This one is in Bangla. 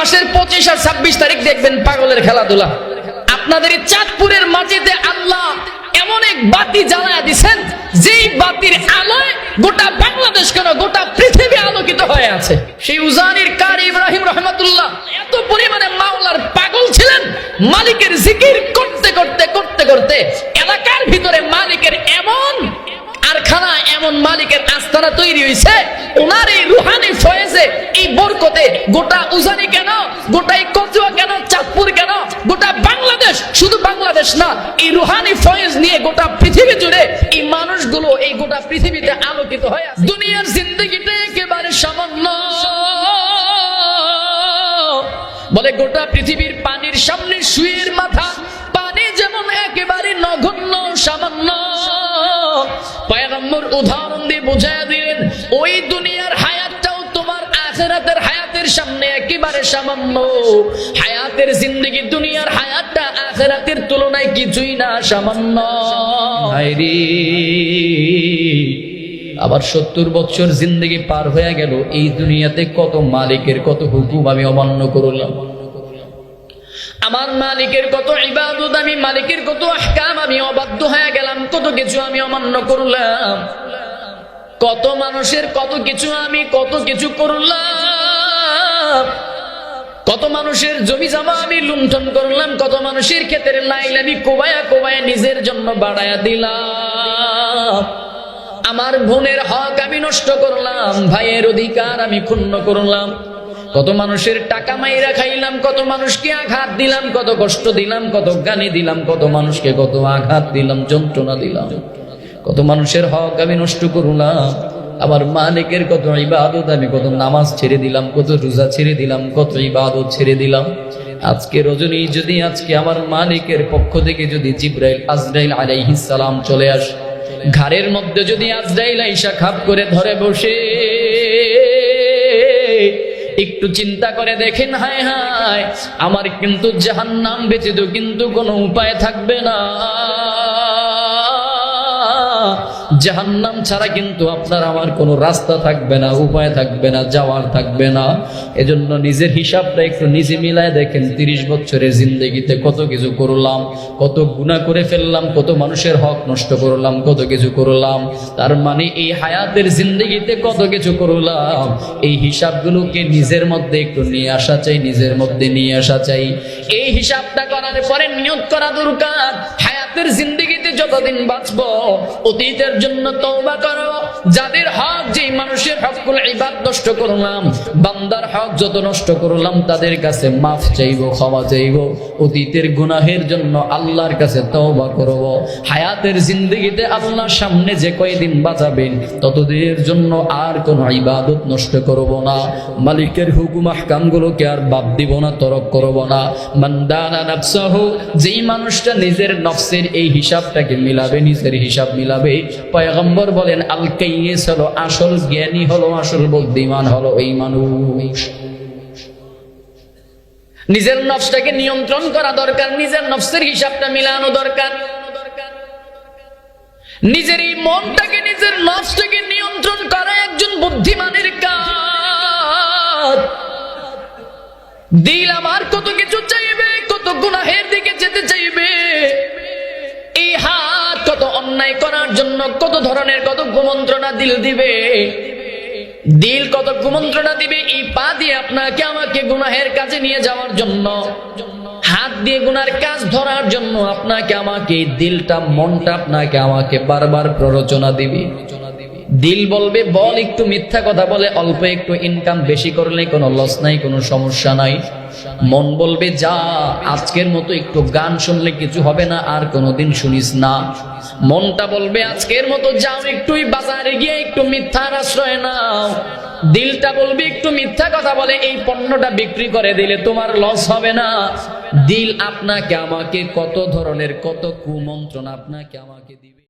মাসের 25 আর 26 তারিখ দেখবেন পাগলের খেলাধুলা। আপনাদের এই চাঁদপুরের মাটিতে আল্লাহ এমন এক বাতি জ্বালায়া দিয়েছেন, যেই বাতির আলোয় গোটা বাংলাদেশ কেন গোটা পৃথিবী আলোকিত হয়ে আছে। সেই উজানির কারি ইব্রাহিম রহমাতুল্লাহ এত পরিমাণে মাওলার পাগল ছিলেন, মালিকের জিকির করতে করতে করতে করতে এলাকার ভিতরে মালিকের এমন আরখানা, এমন মালিকের আস্তানা তৈরি হয়েছে, ওনার এই রুহানি ফয়েজে, এই বরকতে গোটা উজানি কেন, গোটা এই কচুয়া কেন, চাঁদপুর কেন, গোটা বাংলাদেশ, শুধু বাংলাদেশ না, এই রুহানি ফয়েজ নিয়ে গোটা পৃথিবী জুড়ে এই মানুষগুলো এই গোটা পৃথিবীতে আলোকিত হয়ে আছে। দুনিয়ার জিন্দগিটা একেবারে সামান্য, বলে গোটা পৃথিবীর পানির সামনে সুয়ের মাথা, পানি যেমন একেবারে নগণ্য সামান্য। পয়গম্বর উদাহরণ দিয়ে বুঝায়া দিলেন, ওই দুনিয়ার হায়াতটাও তোমার আখিরাতের হায়াতের সামনে একেবারে সামান্য। হায়াতের জিন্দেগি, দুনিয়ার হায়াতটা আখিরাতের তুলনায় কিছুই না, সামান্য। হায়রে, আবার 70 বছর জিন্দেগি পার হয়ে গেল, এই দুনিয়াতে কত মালিকের কত হুকুম আমি অমান্য করলাম, আমার মালিকের কত ইবাদত, আমি মালিকের কত আহকাম আমি অবাধ্য হয়ে গেলাম, কত কিছু আমি অমান্য করলাম, কত মানুষের কত কিছু আমি কত কিছু করলাম, কত মানুষের জমি জমা আমি লুণ্ঠন করলাম, কত মানুষের ক্ষেতের লাইল আমি কোবায়া কোবায়া নিজের জন্য বাড়ায়া দিলাম, আমার বোনের হক আমি নষ্ট করলাম, ভাইয়ের অধিকার আমি ক্ষুণ্ণ করলাম, কত মানুষের টাকা মাইরা খাইলাম, কত মানুষকে আঘাত দিলাম, কত কষ্ট দিলাম, কত গালি দিলাম, কত মানুষকে কত আঘাত দিলাম, যন্ত্রণা দিলাম, কত মানুষের হক আমি নষ্ট করলাম, আমার মালিকের কত ইবাদত আমি কত নামাজ ছেড়ে দিলাম, কত রোজা ছেড়ে দিলাম, কত ইবাদত ছেড়ে দিলাম। আজকে রজনী যদি আজকে আমার মালিকের পক্ষ থেকে যদি জিবরাইল আজরাইল আলাইহিস সালাম চলে আসে, ঘাড়ের মধ্যে যদি আজরাইল আইসা খাপ করে ধরে বসে, একটু চিন্তা করে দেখেন, হায় হায়, আমার কিন্তু জাহান্নাম ব্যতীত কিন্তু কোনো উপায় থাকবে না, জাহান্নাম ছাড়া কিন্তু আপনার আমার কোনো রাস্তা থাকবে না, উপায় থাকবে না, যাওয়ার থাকবে না। এজন্য নিজের হিসাবটা একটু নিজে মিলায় দেখেন, 30 বছরের জিন্দেগিতে কত কিছু করলাম, কত গুনাহ করে ফেললাম, কত মানুষের হক নষ্ট করলাম, কত কিছু করলাম। তার মানে এই হায়াতের জিন্দেগিতে কত কিছু করলাম, এই হিসাবগুলোকে নিজের মধ্যে একটু নিয়ে আসা চাই, নিজের মধ্যে নিয়ে আসা চাই। এই হিসাবটা করার পরে নিয়ত করা দরকার, হায়াতের জিন্দেগিতে যতদিন বাঁচবো অতীতের জন্য তওবা করো, যাদের হক, যেই মানুষের হকুল ইবাদ নষ্ট করলাম, বান্দার হক যত নষ্ট করলাম, তাদের কাছে মাফ চাইবো, ক্ষমা চাইবো, অতীতের গুনাহের জন্য আল্লাহর কাছে তওবা করব। হায়াতের জিন্দেগিতে আল্লাহর সামনে যে কয়দিন বাঁচাবেন ততদিনের জন্য আর কোন ইবাদত নষ্ট করব না, মালিকের হুকুম আহকাম গুলোকে আর বাদ দিব না, তরক করব না। মান দানা নাফসাহু, যেই মানুষটা নিজের নফসের এই হিসাবটাকে মিলাবে, নিজের হিসাব মিলাবে, পয়গম্বর বলেন আল কাইয়িস হলো আসল জ্ঞানী, হলো আসল বুদ্ধিমান, হলো এই মানুষ। নিজের নফসটাকে নিয়ন্ত্রণ করা দরকার, নিজের নফসের হিসাবটা মিলানো দরকার, নিজের এই মনটাকে, নিজের নফসটাকে নিয়ন্ত্রণ করা একজন বুদ্ধিমানের কাজ। দিল আমার কত কিছু চাইবে, কত গুনাহের দিকে যেতে চাইবে, এই হাত কত অন্যায় করার জন্য কত ধরনের কত কুমন্ত্রণা দিল দিবে, দিল কত কুমন্ত্রণা দিবে এই পা দিয়ে আপনাকে আমাকে গুনাহের কাছে নিয়ে যাওয়ার জন্য, হাত দিয়ে গুনার কাজ ধরার জন্য আপনাকে আমাকে, দিলটা, মনটা আপনাকে আমাকে বারবার প্ররোচনা দিবে। দিল বলবে বল, একটু মিথ্যা কথা বলে, অল্প একটু ইনকাম বেশি করলে কোনো লস নাই, কোনো সমস্যা নাই। মন বলবে যা, আজকের মতো একটু গান শুনলে কিছু হবে না, আর কোনোদিন শুনিস না। মনটা বলবে আজকের মতো যাও, একটু বাজারে গিয়ে একটু মিথ্যার আশ্রয় নাও। দিলটা বলবে একটু মিথ্যা কথা বলে এই পণ্যটা বিক্রি করে দিলে তোমার লস হবে না। দিল আপনাকে আমাকে কত ধরনের কত কুমন্ত্রণা আপনাকে আমাকে দিবে।